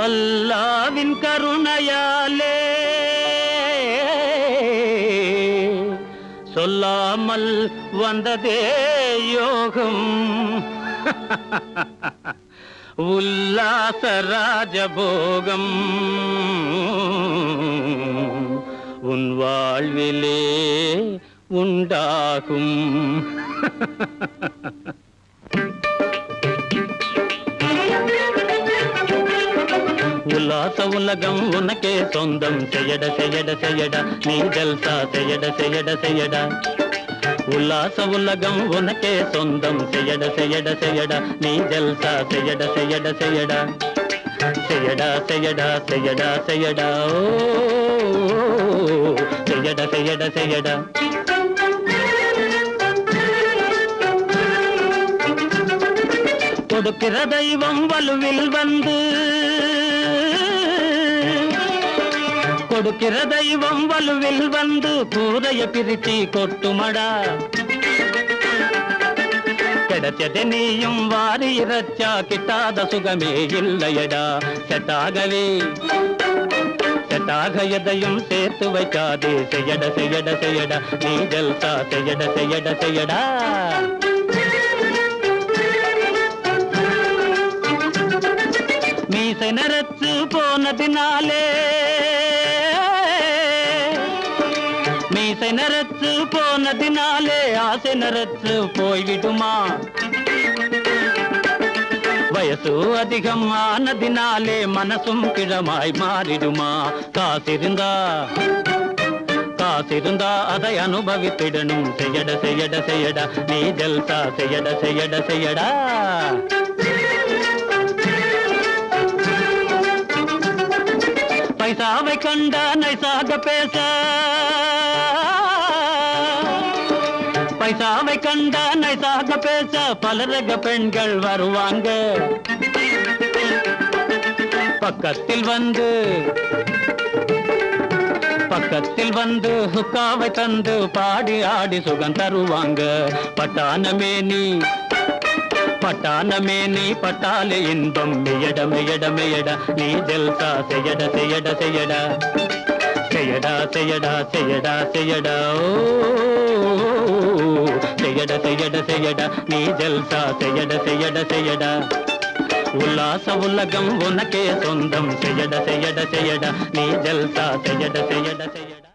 அல்லாவின் கருணையாலே சொல்லாமல் வந்ததே யோகம். உல்லாச ராஜபோகம் உன் வாழ்விலே உண்டாகும். உல்லாச உலகம் உனக்கே சொந்தம். செய்யட செய்யட செய்யடா நீ ஜல்சா செய்யட செய்யட செய்யடா. உல்லாச உலகம் உனக்கே சொந்தம். செய்யட செய்யட செய்யடா நீ ஜல்சா செய்யட செய்யட செய்யடா. செய்யடா செய்யடா செய்யடா செய்யடா ஓ செய்யட செய்யட செய்யடா. கொடுக்கிற தெய்வம் வலுவில் வந்து கொடுக்கிற தெய்வம் வலுவில் வந்து கூரைய பிரிச்சி கொட்டுமடா. கிடைச்சது நீயும் வாரி இறச்சா கிட்டாத சுகமே இல்லையடா. செட்டாகவே செட்டாக எதையும் சேர்த்து வைக்காதே. செய்யட செய்யட செய்யடா நீ ஜல்சா செய்யட செய்யட செய்யடா. மீசை நரைச்சு போனதினாலே மீசை நரைச்சு போனதினாலே ஆசை நரைச்சு போய்விடுமா. வயசு அதிகம் ஆனதினாலே மனசும் கிழமாய் மாறிடுமா. காசிருந்தா அதை அனுபவித்திடணும். செய்யட செய்யட செய்யடா நீ ஜல்சா செய்யட செய்யட செய்யடா. பைசாவை கண்ட நைசாக பேச பைசாவை கண்ட நைசாக பேச பலரக பெண்கள் வருவாங்க. பக்கத்தில் வந்து ஹுக்காவை தந்து பாடி ஆடி சுகம் தருவாங்க. பட்டானமே நீ பட்டாலே இன்பம். மெயட மெயட மெயடா நீ ஜல்சா செய்யட செய்யட செய்யடா. செய்யடா செய்யடா செய்யடா செய்யடா ஓ செய்யட செய்யட செய்யடா நீ ஜல்சா செய்யட செய்யட செய்யடா. உல்லாச உலகம் உனக்கே சொந்தம். செய்யட செய்யட செய்யடா நீ ஜல்சா செய்யட செய்யட செய்யடா.